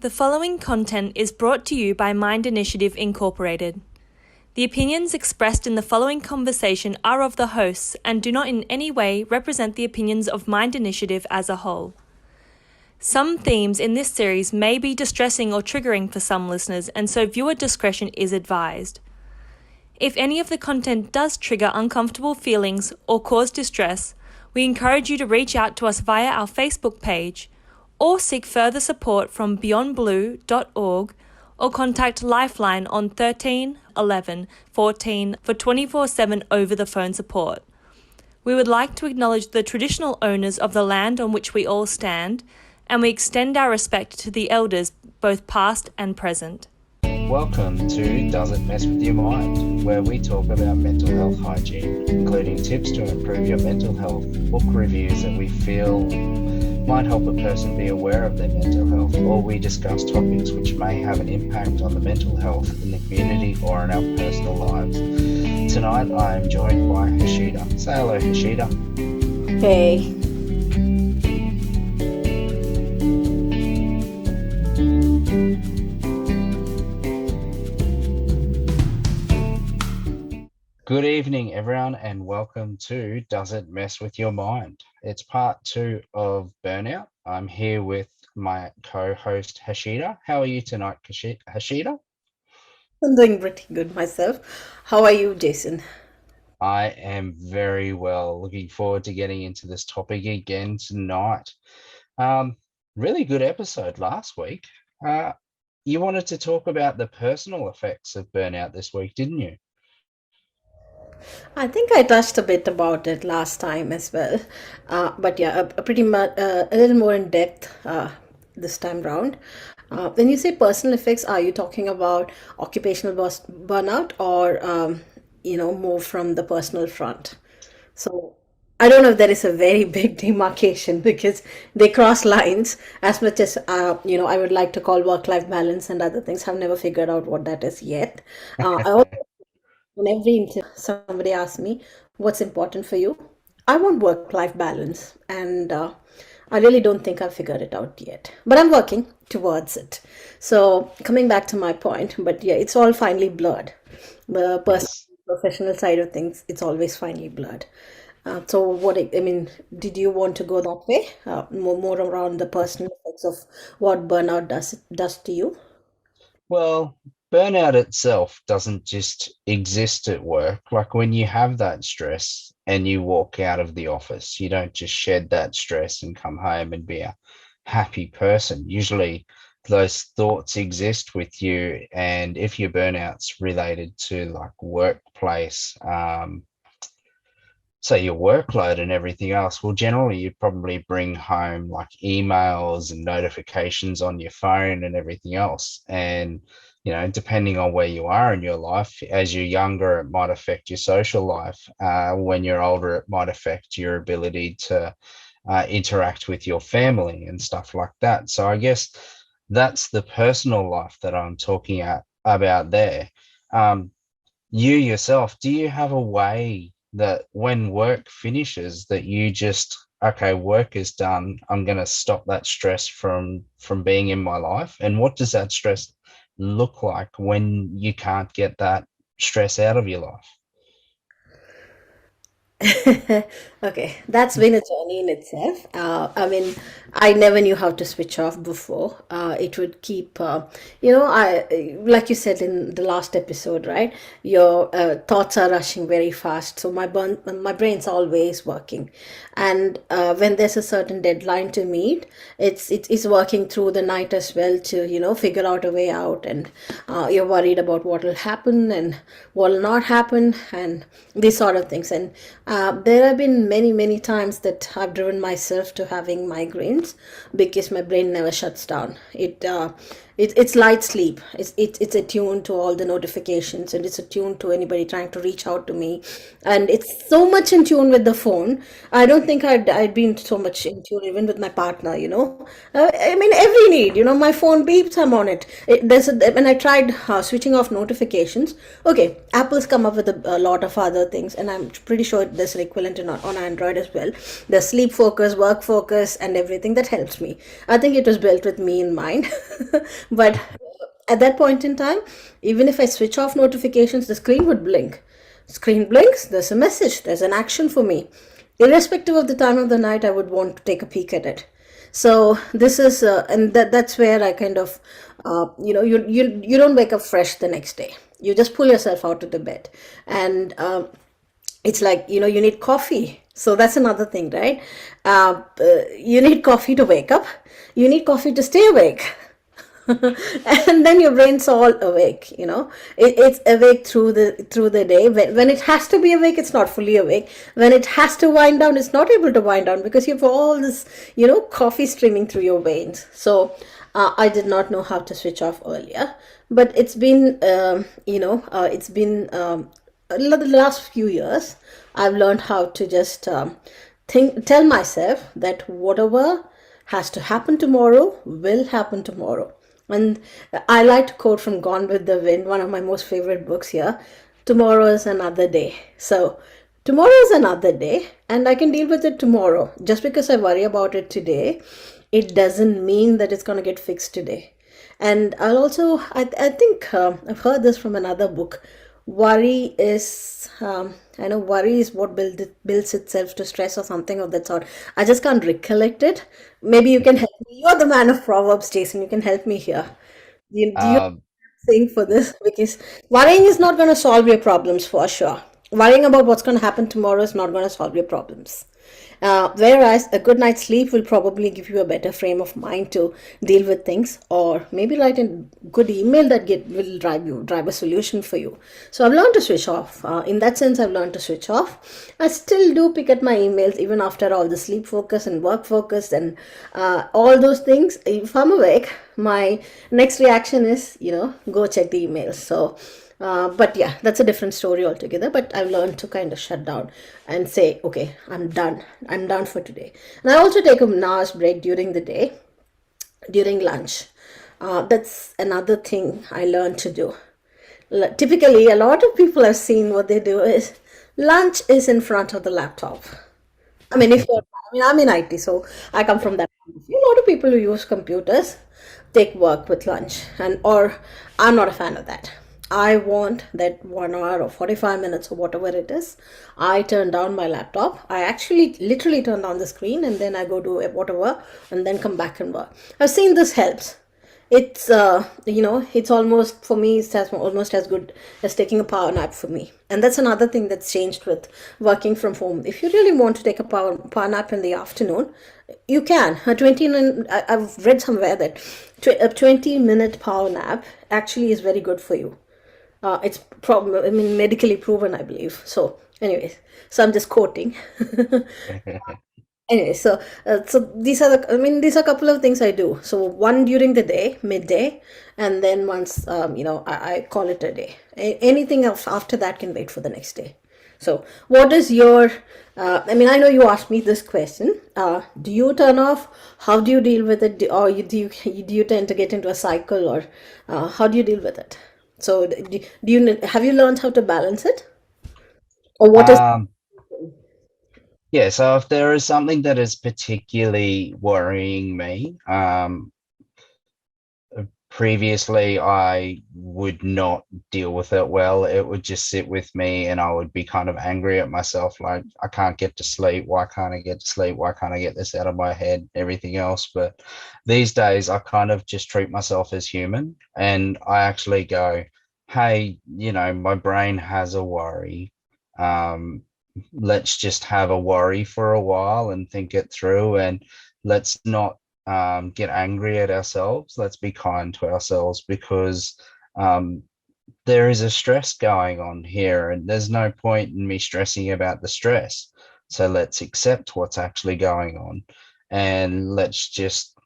The following content is brought to you by MYND Initiative Incorporated. The opinions expressed in the following conversation are of the hosts and do not in any way represent the opinions of MYND Initiative as a whole. Some themes in this series may be distressing or triggering for some listeners, and so viewer discretion is advised. If any of the content does trigger uncomfortable feelings or cause distress, we encourage you to reach out to us via our Facebook page or seek further support from beyondblue.org or contact Lifeline on 13 11 14 for 24/7 over-the-phone support. We would like to acknowledge the traditional owners of the land on which we all stand, and we extend our respect to the elders, both past and present. Welcome to Does It Mess With Your Mind, where we talk about mental health hygiene, including tips to improve your mental health, book reviews that we feel might help a person be aware of their mental health, or we discuss topics which may have an impact on the mental health in the community or in our personal lives. Tonight I am joined by Hashida. Say hello, Hashida. Hey. Good evening, everyone, and welcome to Does It Mess With Your Mind? It's part 2 of Burnout. I'm here with my co-host, Hashida. How are you tonight, Hashida? I'm doing pretty good myself. How are you, Jason? I am very well. Looking forward to getting into this topic again tonight. Really good episode last week. You wanted to talk about the personal effects of burnout this week, didn't you? I think I touched a bit about it last time as well, but yeah, a pretty much a little more in depth this time round. When you say personal effects, are you talking about occupational burnout or more from the personal front? So I don't know if there is a very big demarcation because they cross lines as much as I would like to call work-life balance and other things. I've never figured out what that is yet. I also when every somebody asks me what's important for you, I want work-life balance, and I really don't think I've figured it out yet. But I'm working towards it. So coming back to my point, but yeah, it's all finely blurred. The personal Yes. professional side of things, it's always finely blurred. So I mean, did you want to go that way? More around the personal effects of what burnout does to you? Well, burnout itself doesn't just exist at work. Like when you have that stress and you walk out of the office, you don't just shed that stress and come home and be a happy person. Usually those thoughts exist with you. And if your burnout's related to like workplace, so your workload and everything else, well, generally you probably bring home like emails and notifications on your phone and everything else. And, depending on where you are in your life, as you're younger, it might affect your social life. When you're older, it might affect your ability to interact with your family and stuff like that. So I guess that's the personal life that I'm talking about there. You yourself, do you have a way that when work finishes that you just, okay, work is done, I'm going to stop that stress from being in my life? And what does that stress look like when you can't get that stress out of your life? Okay, that's been a journey in itself. I mean, I never knew how to switch off before. It would keep, I like you said in the last episode, right? Your thoughts are rushing very fast, so my brain's always working, and when there's a certain deadline to meet, it's working through the night as well to figure out a way out, and you're worried about what will happen and what will not happen, and these sort of things, and there have been many times that I've driven myself to having migraines because my brain never shuts down. It's light sleep. It's attuned to all the notifications, and it's attuned to anybody trying to reach out to me, and it's so much in tune with the phone. I don't think I'd been so much in tune even with my partner. I mean, every need. My phone beeps. I'm on it. When I tried switching off notifications. Okay, Apple's come up with a lot of other things, and I'm pretty sure there's an equivalent on Android as well. There's sleep focus, work focus, and everything that helps me. I think it was built with me in mind. But at that point in time, even if I switch off notifications, the screen would blink. Screen blinks, there's a message, there's an action for me. Irrespective of the time of the night, I would want to take a peek at it. So this is, and that's where I kind of, you don't wake up fresh the next day. You just pull yourself out of the bed, and it's like, you need coffee. So that's another thing, right? You need coffee to wake up. You need coffee to stay awake. And then your brain's all awake. It's awake through the day. When it has to be awake, it's not fully awake. When it has to wind down, it's not able to wind down because you have all this coffee streaming through your veins. So I did not know how to switch off earlier, but it's been the last few years I've learned how to just tell myself that whatever has to happen tomorrow will happen tomorrow. And I like to quote from Gone with the Wind, one of my most favorite books here. Tomorrow is another day. So tomorrow is another day, and I can deal with it tomorrow. Just because I worry about it today, it doesn't mean that it's going to get fixed today. And I think I've heard this from another book. Worry is, I know worry is what builds itself to stress or something of that sort. I just can't recollect it. Maybe you can help me. You're the man of Proverbs, Jason. You can help me here. Do you Um, think for this? Because worrying is not going to solve your problems for sure. Worrying about what's going to happen tomorrow is not going to solve your problems. Whereas a good night's sleep will probably give you a better frame of mind to deal with things, or maybe write a good email that will drive a solution for you. So I've learned to switch off. In that sense, I've learned to switch off. I still do pick at my emails even after all the sleep focus and work focus and all those things. If I'm awake, my next reaction is go check the emails. So but yeah, that's a different story altogether. But I've learned to kind of shut down and say, okay, I'm done. I'm done for today. And I also take an hour's break during the day, during lunch. That's another thing I learned to do. Typically, a lot of people I've seen what they do is lunch is in front of the laptop. I mean, I'm in IT, so I come from that point of view. A lot of people who use computers take work with lunch, or I'm not a fan of that. I want that 1 hour or 45 minutes or whatever it is. I turn down my laptop. I actually literally turn down the screen, and then I go do whatever and then come back and work. I've seen this helps. It's almost, for me, it's almost as good as taking a power nap for me. And that's another thing that's changed with working from home. If you really want to take a power nap in the afternoon, you can. I've read somewhere that a 20-minute power nap actually is very good for you. It's medically proven, I believe. So anyways, so I'm just quoting. Anyway, so these are a couple of things I do. So one during the day, midday, and then once I call it a day. Anything else after that can wait for the next day. So what is your? I know you asked me this question. Do you turn off? How do you deal with it? Or do you tend to get into a cycle, or how do you deal with it? So have you learned how to balance it, or what is? um, yeah, so if there is something that is particularly worrying me, previously I would not deal with it well. It would just sit with me, and I would be kind of angry at myself, like, I can't get to sleep. Why can't I get to sleep? Why can't I get this out of my head? Everything else. But these days I kind of just treat myself as human, and I actually go, hey, my brain has a worry. Let's just have a worry for a while and think it through, and let's not get angry at ourselves. Let's be kind to ourselves, because there is a stress going on here, and there's no point in me stressing about the stress. So let's accept what's actually going on, and let's just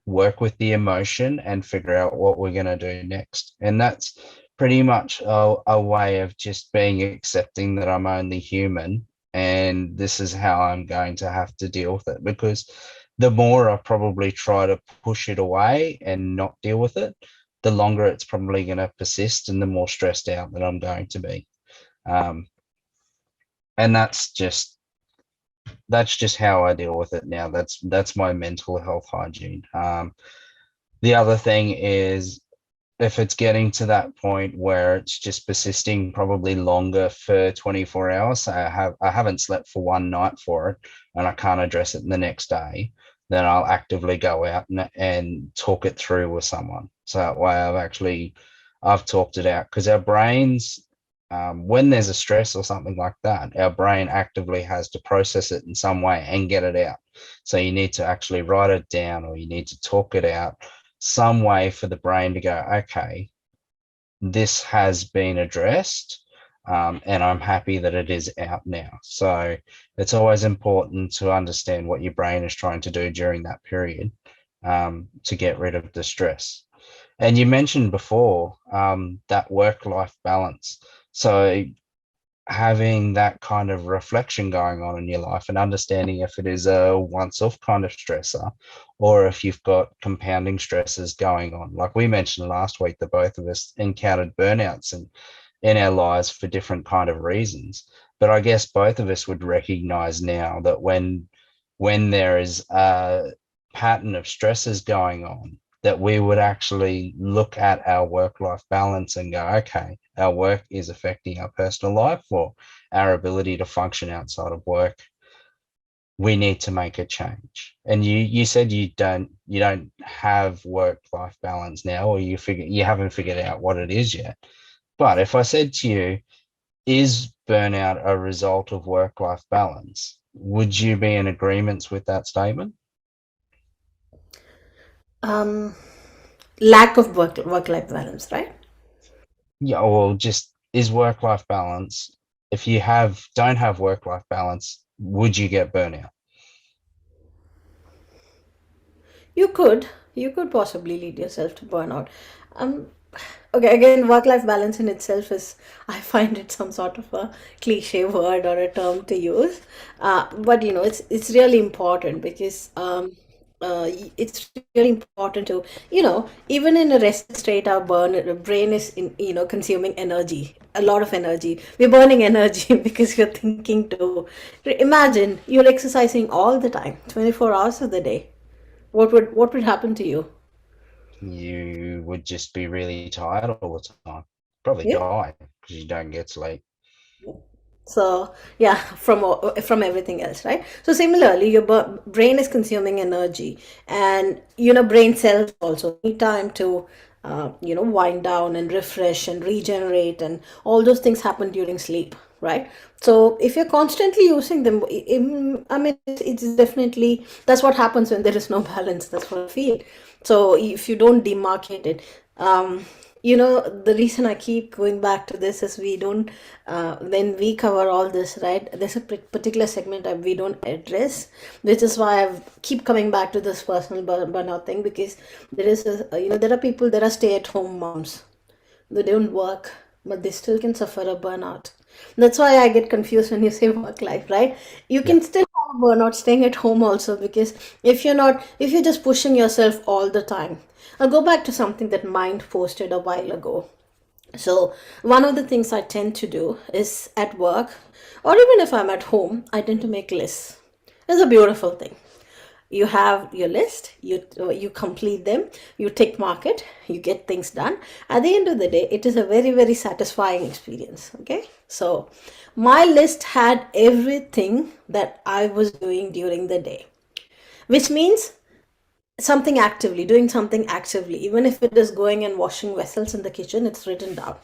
work with the emotion and figure out what we're going to do next. And that's pretty much a way of just being accepting that I'm only human and this is how I'm going to have to deal with it. Because the more I probably try to push it away and not deal with it, the longer it's probably going to persist and the more stressed out that I'm going to be. And that's just how I deal with it now. That's my mental health hygiene. The other thing is, if it's getting to that point where it's just persisting probably longer for 24 hours, I haven't slept for one night for it and I can't address it the next day, then I'll actively go out and talk it through with someone. So that way I've talked it out, because our brains, when there's a stress or something like that, our brain actively has to process it in some way and get it out. So you need to actually write it down or you need to talk it out some way for the brain to go, okay, this has been addressed, and I'm happy that it is out now. So it's always important to understand what your brain is trying to do during that period, to get rid of the stress. And you mentioned before that work-life balance. So having that kind of reflection going on in your life and understanding if it is a once-off kind of stressor or if you've got compounding stresses going on. Like we mentioned last week, that both of us encountered burnouts in our lives for different kind of reasons. But I guess both of us would recognize now that when there is a pattern of stresses going on, that we would actually look at our work-life balance and go, okay, our work is affecting our personal life or our ability to function outside of work. We need to make a change. And you said you don't have work-life balance now, or you haven't figured out what it is yet. But if I said to you, is burnout a result of work-life balance? Would you be in agreement with that statement? Um, Lack of work life balance, right? Yeah, well, just is work-life balance. If you don't have work-life balance, would you get burnout? You could possibly lead yourself to burnout. Um, okay, again, work-life balance in itself is, I find it some sort of a cliche word or a term to use. But it's really important because it's really important to, even in a rested state, our brain is consuming energy, a lot of energy. We're burning energy because you're thinking to. Imagine you're exercising all the time, 24 hours of the day. What would happen to you? You would just be really tired all the time. Probably Yeah. die because you don't get sleep. So yeah, from everything else, right? So similarly, your brain is consuming energy, and brain cells also need time to wind down and refresh and regenerate, and all those things happen during sleep, right? So if you're constantly using them, I mean, it's definitely, that's what happens when there is no balance. That's what I feel. So if you don't demarcate it, um, the reason I keep going back to this is we don't, when we cover all this, right? There's a particular segment that we don't address, which is why I keep coming back to this personal burnout thing, because there are people, there are stay-at-home moms. They don't work, but they still can suffer a burnout. That's why I get confused when you say work life, right? You Yeah. can still have a burnout staying at home also, because if you're just pushing yourself all the time. I'll go back to something that Mind posted a while ago. So, one of the things I tend to do is at work, or even if I'm at home, I tend to make lists. It's a beautiful thing. You have your list, you complete them, you tick mark it, you get things done. At the end of the day, it is a very, very satisfying experience. Okay, so my list had everything that I was doing during the day, which means doing something actively, even if it is going and washing vessels in the kitchen, it's written down.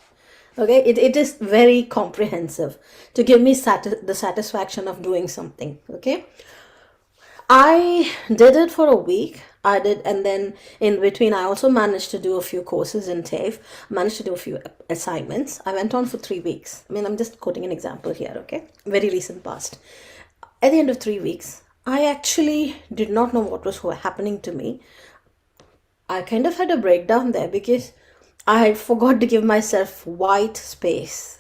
Okay, it is very comprehensive to give me the satisfaction of doing something. Okay, I did it for a week. I did, and then in between, I also managed to do a few courses in TAFE, managed to do a few assignments. I went on for 3 weeks. I mean, I'm just quoting an example here, okay? Very recent past. At the end of 3 weeks, I actually did not know what was happening to me. I kind of had a breakdown there because I forgot to give myself white space.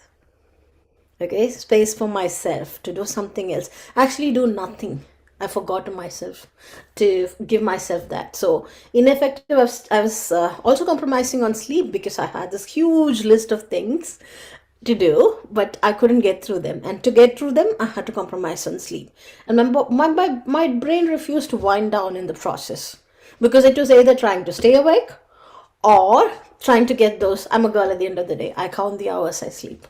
Okay, space for myself to do something else, actually do nothing. I forgot myself to give myself that. So ineffective. I was also compromising on sleep because I had this huge list of things to do, but I couldn't get through them, and to get through them I had to compromise on sleep. And my brain refused to wind down in the process because it was either trying to stay awake or trying to get those. I'm a girl at the end of the day, I count the hours I sleep.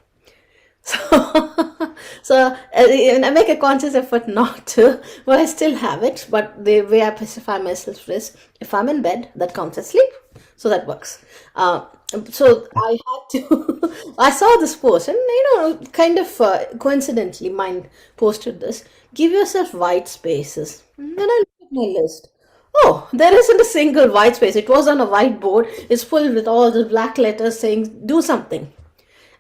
So, and I make a conscious effort not to, but I still have it. But the way I pacify myself is, if I'm in bed, that counts as sleep. So that works. Uh, so I had to, I saw this post, and kind of coincidentally, mine posted this. Give yourself white spaces. And then I look at my list. Oh, there isn't a single white space. It was on a whiteboard. It's full with all the black letters saying, do something.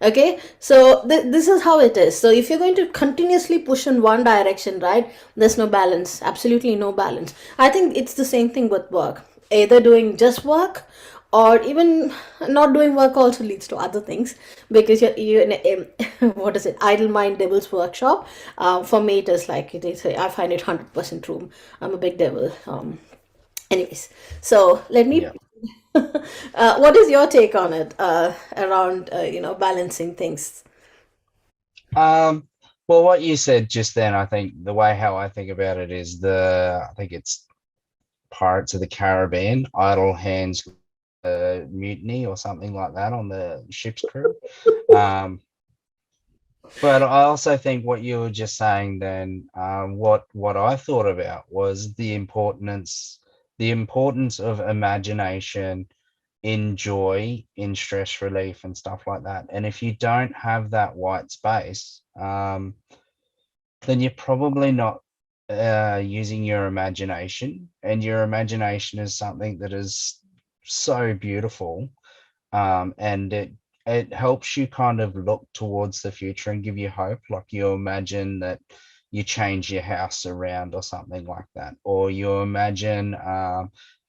Okay, so this is how it is. So if you're going to continuously push in one direction, right, there's no balance, absolutely no balance. I think it's the same thing with work. Either doing just work, or even not doing work also leads to other things, because you're in a, what is it, idle mind devil's workshop. For me, it is like they say, I find it 100% true. I'm a big devil. Anyways, so let me. Yeah. What is your take on it, around balancing things? Um, well, what you said just then, I think the way how I think about it is I think it's Pirates of the Caribbean, idle hands, mutiny or something like that on the ship's crew. Um, but I also think what you were just saying then, what I thought about was the importance of imagination in joy, in stress relief and stuff like that. And if you don't have that white space, then you're probably not using your imagination. And your imagination is something that is so beautiful, and it helps you kind of look towards the future and give you hope. Like, you imagine that you change your house around or something like that, or you imagine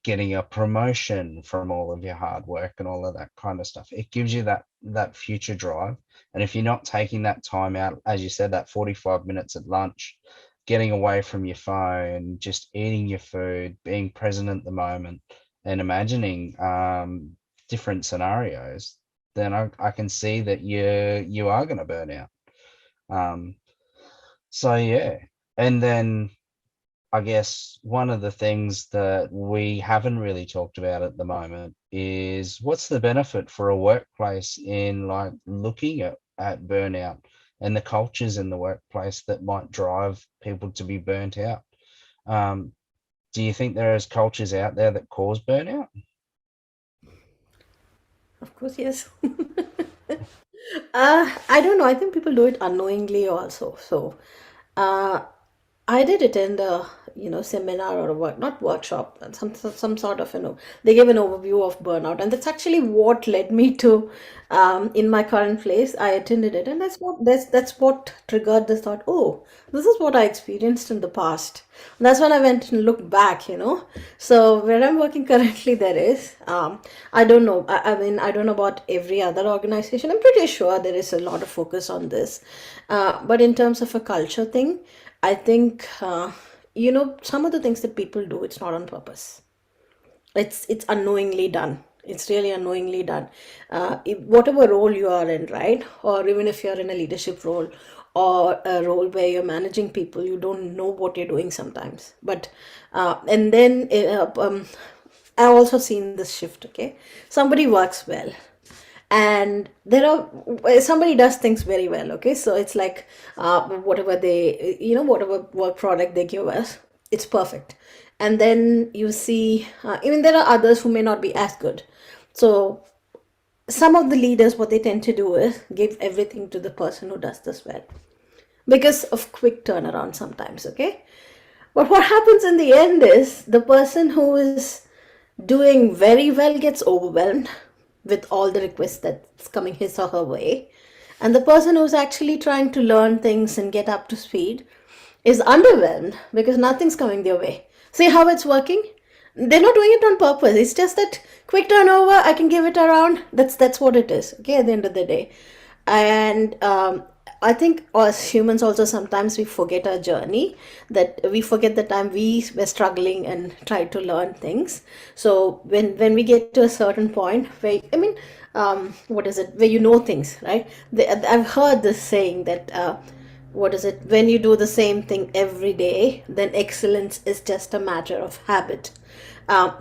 getting a promotion from all of your hard work and all of that kind of stuff. It gives you that future drive. And if you're not taking that time out, as you said, that 45 minutes at lunch, getting away from your phone, just eating your food, being present at the moment, and imagining different scenarios, then I can see that you are going to burn out. Um, so yeah, and then I guess one of the things that we haven't really talked about at the moment is, what's the benefit for a workplace in like looking at burnout and the cultures in the workplace that might drive people to be burnt out. Um, do you think there is cultures out there that cause burnout? Of course, yes. I don't know. I think people do it unknowingly also. So, uh, I did attend a seminar or a not workshop, some sort of they gave an overview of burnout, and that's actually what led me to, in my current place. I attended it, and that's what triggered this thought. Oh, this is what I experienced in the past. And that's when I went and looked back. So where I'm working currently, there is, I don't know. I mean, I don't know about every other organization. I'm pretty sure there is a lot of focus on this, but in terms of a culture thing. I think, some of the things that people do, it's not on purpose. It's unknowingly done. It's really unknowingly done. Whatever role you are in, right? Or even if you're in a leadership role or a role where you're managing people, you don't know what you're doing sometimes. But and then I've also seen this shift. Okay, somebody works well, and there are somebody does things very well. Okay, so it's like, whatever they whatever work product they give us, it's perfect. And then you see, even there are others who may not be as good. So some of the leaders, what they tend to do is give everything to the person who does this well, because of quick turnaround sometimes. Okay, but what happens in the end is, the person who is doing very well gets overwhelmed with all the requests that's coming his or her way. And the person who's actually trying to learn things and get up to speed is underwhelmed because nothing's coming their way. See how it's working? They're not doing it on purpose. It's just that quick turnover, I can give it around. That's what it is, okay, at the end of the day. And I think as humans also sometimes we forget our journey, that we forget the time we were struggling and tried to learn things. So when we get to a certain point where, I mean, what is it, where you know things, right? I've heard this saying that what is it, when you do the same thing every day, then excellence is just a matter of habit.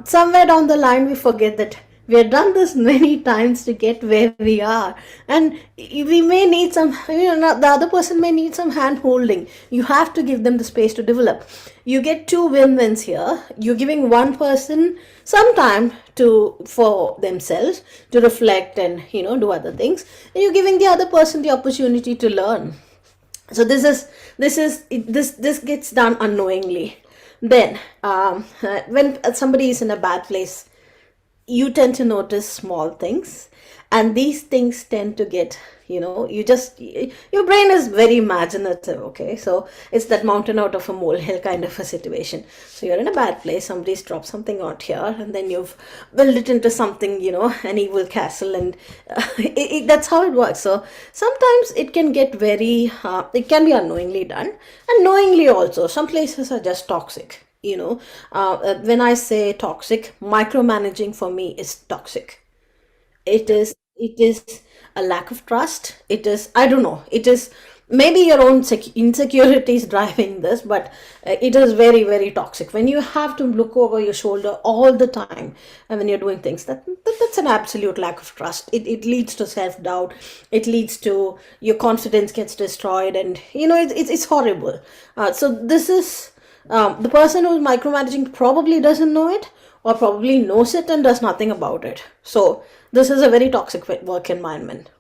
Somewhere down the line we forget that we have done this many times to get where we are, and we may need some, the other person may need some hand holding. You have to give them the space to develop. You get two win-wins here. You're giving one person some time to for themselves to reflect and do other things, and you're giving the other person the opportunity to learn. So this gets done unknowingly. Then when somebody is in a bad place, you tend to notice small things, and these things tend to get, your brain is very imaginative, okay? So it's that mountain out of a molehill kind of a situation. So you're in a bad place, somebody's dropped something out here, and then you've built it into something, an evil castle, and that's how it works. So sometimes it can get very it can be unknowingly done, and knowingly also. Some places are just toxic. When I say toxic, micromanaging for me is toxic. It is a lack of trust. It is, I don't know, it is maybe your own insecurities driving this, but it is very, very toxic when you have to look over your shoulder all the time, and when you're doing things, that's an absolute lack of trust. It leads to self-doubt. It leads to your confidence gets destroyed, and it's horrible. So this is the person who's micromanaging probably doesn't know it, or probably knows it and does nothing about it. So this is a very toxic work environment.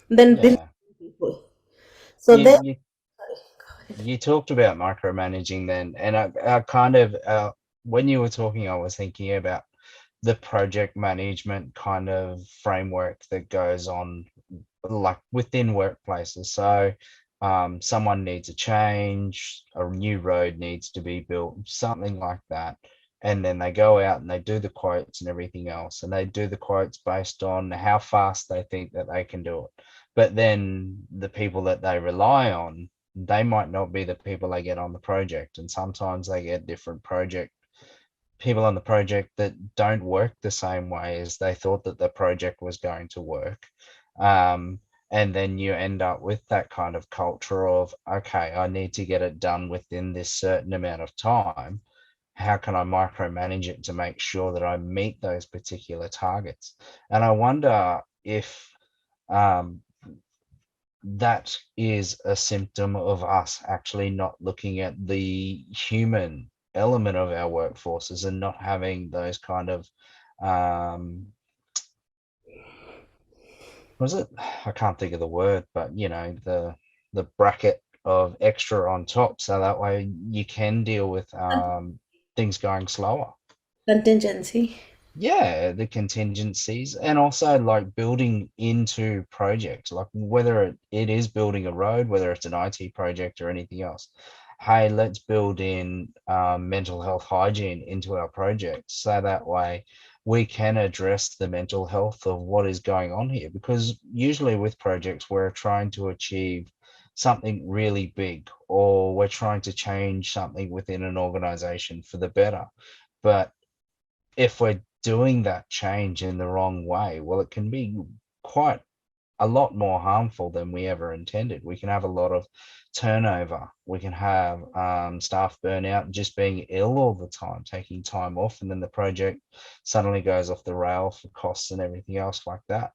Then Yeah. people. So You they you you talked about micromanaging then, and I kind of when you were talking, I was thinking about the project management kind of framework that goes on like within workplaces. So someone needs a change, a new road needs to be built, something like that. And then they go out and they do the quotes and everything else. And they do the quotes based on how fast they think that they can do it. But then the people that they rely on, they might not be the people they get on the project. And sometimes they get different project people on the project that don't work the same way as they thought that the project was going to work. Um, and then you end up with that kind of culture of, okay, I need to get it done within this certain amount of time. How can I micromanage it to make sure that I meet those particular targets? And I wonder if um, that is a symptom of us actually not looking at the human element of our workforces and not having those kind of um was it, I can't think of the word, but the bracket of extra on top, so that way you can deal with things going slower. contingency. Yeah, the contingencies, and also like building into projects, like whether it is building a road, whether it's an IT project or anything else. Hey, let's build in mental health hygiene into our project, so that way we can address the mental health of what is going on here. Because usually with projects, we're trying to achieve something really big, or we're trying to change something within an organization for the better. But if we're doing that change in the wrong way, well, it can be quite a lot more harmful than we ever intended. We can have a lot of turnover. We can have staff burnout, just being ill all the time, taking time off, and then the project suddenly goes off the rail for costs and everything else like that.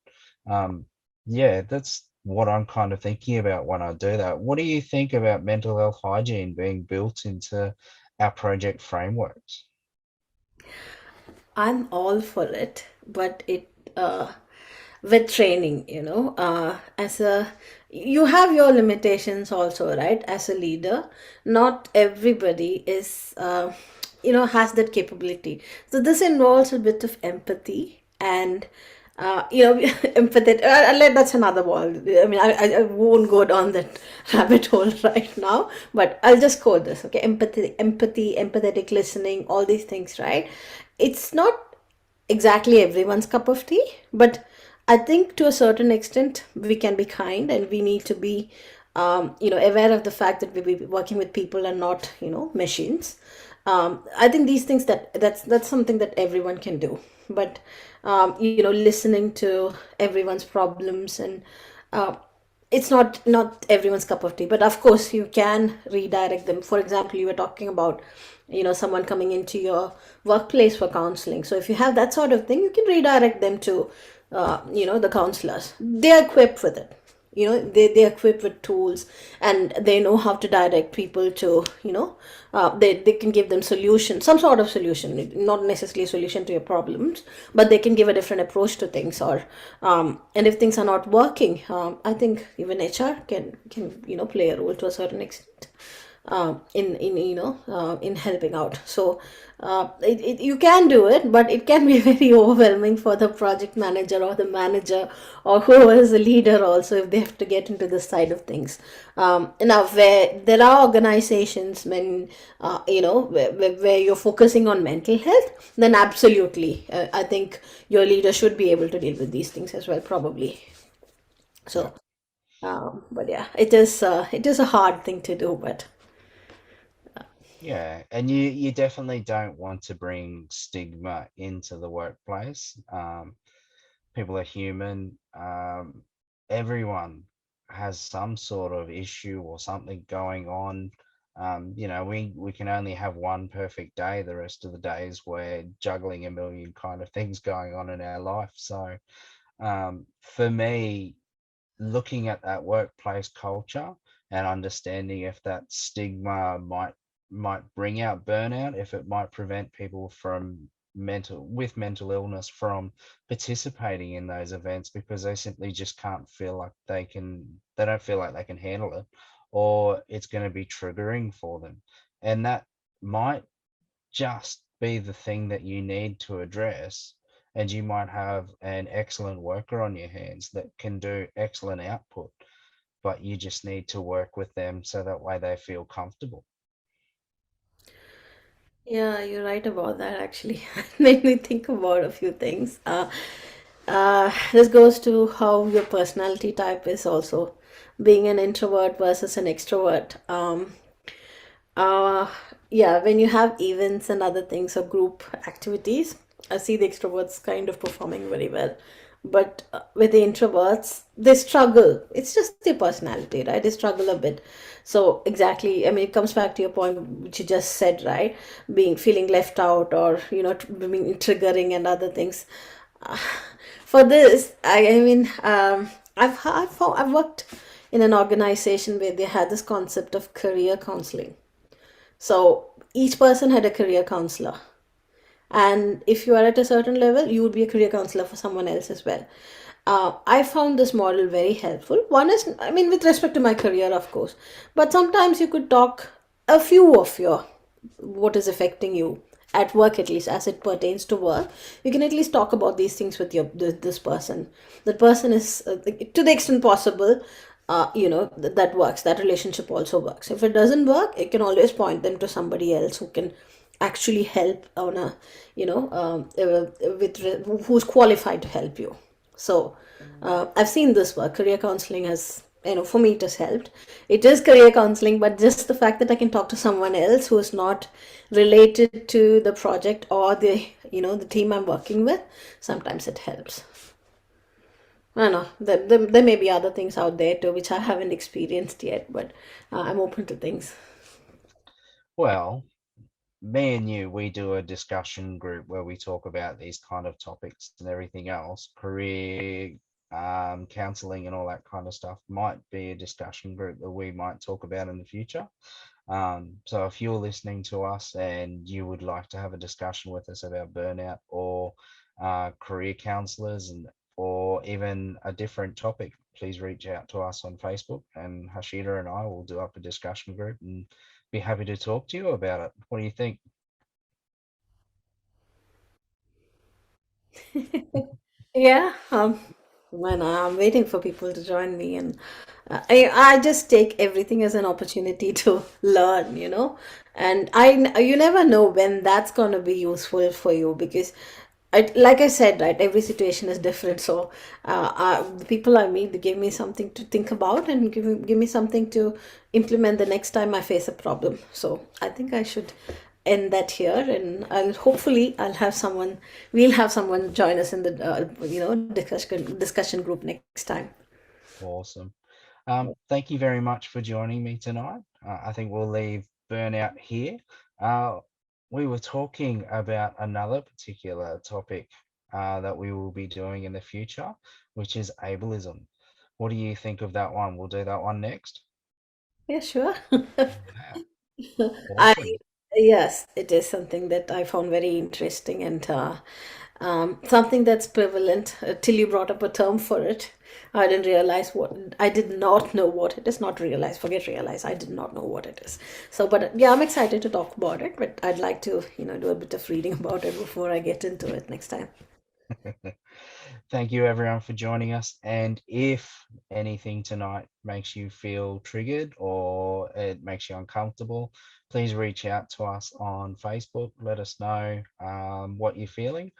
Yeah, that's what I'm kind of thinking about when I do that. What do you think about mental health hygiene being built into our project frameworks? I'm all for it, but it with training, as a you have your limitations also, right? As a leader, not everybody is has that capability. So this involves a bit of empathy and empathetic. That's another wall. I mean, I won't go down that rabbit hole right now, but I'll just call this, okay? Empathy, empathetic listening, all these things, right? it's not exactly everyone's cup of tea, but I think to a certain extent we can be kind, and we need to be, aware of the fact that we be working with people and not, machines. I think these things that's something that everyone can do, but listening to everyone's problems, and uh, it's not everyone's cup of tea, but of course you can redirect them. For example, you were talking about someone coming into your workplace for counseling. So if you have that sort of thing, you can redirect them to the counselors. They're equipped with it. They're equipped with tools, and they know how to direct people to, they can give them solution, some sort of solution, not necessarily a solution to your problems, but they can give a different approach to things. Or and if things are not working, I think even HR can play a role to a certain extent, in helping out. So you can do it, but it can be very overwhelming for the project manager or the manager or whoever is the leader also, if they have to get into this side of things. Now, where there are organizations, when where you're focusing on mental health, then absolutely, I think your leader should be able to deal with these things as well, probably. Yeah. So but yeah, it is a hard thing to do, but Yeah, and you definitely don't want to bring stigma into the workplace. People are human. Everyone has some sort of issue or something going on. We can only have one perfect day. The rest of the days we're juggling a million kind of things going on in our life. So for me, looking at that workplace culture and understanding if that stigma might bring out burnout, if it might prevent people from mental illness from participating in those events because they simply just can't feel like they don't feel like they can handle it, or it's going to be triggering for them. And that might just be the thing that you need to address. And you might have an excellent worker on your hands that can do excellent output, but you just need to work with them so that way they feel comfortable. yeah, you're right about that actually. It made me think about a few things. This goes to how your personality type is also, being an introvert versus an extrovert. Uh, yeah, when you have events and other things or group activities, I see the extroverts kind of performing very well. But with the introverts, they struggle. It's just their personality, right? They struggle a bit. So exactly, I mean, it comes back to your point, which you just said, right? Being feeling left out, or being triggering and other things. Uh, for this, I mean, I've worked in an organization where they had this concept of career counseling. So each person had a career counselor. And if you are at a certain level, you would be a career counselor for someone else as well. I found this model very helpful. One is, I mean, with respect to my career, of course, but sometimes you could talk a few of your what is affecting you at work, at least as it pertains to work. You can at least talk about these things with this person. That person is, to the extent possible, that works. That relationship also works. If it doesn't work, you can always point them to somebody else who can actually help on a, who's qualified to help you. So I've seen this work. Career counseling has, for me, it has helped. It is career counseling, but just the fact that I can talk to someone else who is not related to the project or the team I'm working with, sometimes it helps. I don't know. There may be other things out there too, which I haven't experienced yet, but I'm open to things. Well, me and you, we do a discussion group where we talk about these kind of topics and everything else. Career counseling and all that kind of stuff might be a discussion group that we might talk about in the future. So if you're listening to us and you would like to have a discussion with us about burnout or career counselors, and or even a different topic, please reach out to us on Facebook, and Hashida and I will do up a discussion group and be happy to talk to you about it. What do you think? Yeah. Man, I'm waiting for people to join me, and I just take everything as an opportunity to learn, and you never know when that's gonna be useful for you because. Like I said, right, every situation is different. So, the people I meet, they give me something to think about and give me something to implement the next time I face a problem. So, I think I should end that here, and I'll have someone, we'll have someone join us in the, discussion group next time. Awesome. Thank you very much for joining me tonight. I think we'll leave burnout here. Uh, we were talking about another particular topic that we will be doing in the future, which is ableism. What do you think of that one? We'll do that one next. Yeah, sure. Yeah, I awesome. Yes, it is something that I found very interesting and something that's prevalent till you brought up a term for it. I did not know what it is, not realize, forget realize, I did not know what it is. So, but yeah, I'm excited to talk about it, but I'd like to, do a bit of reading about it before I get into it next time. Thank you everyone for joining us. And if anything tonight makes you feel triggered or it makes you uncomfortable, please reach out to us on Facebook. Let us know what you're feeling.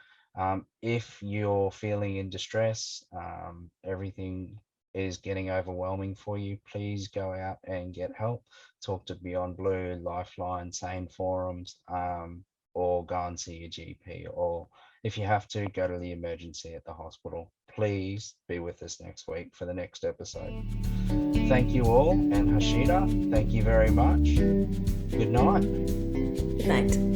If you're feeling in distress, everything is getting overwhelming for you, please go out and get help. Talk to Beyond Blue, Lifeline, Sane Forums, or go and see your GP, or if you have to, go to the emergency at the hospital. Please be with us next week for the next episode. Thank you all, and Hashida, thank you very much. Good night. Good night.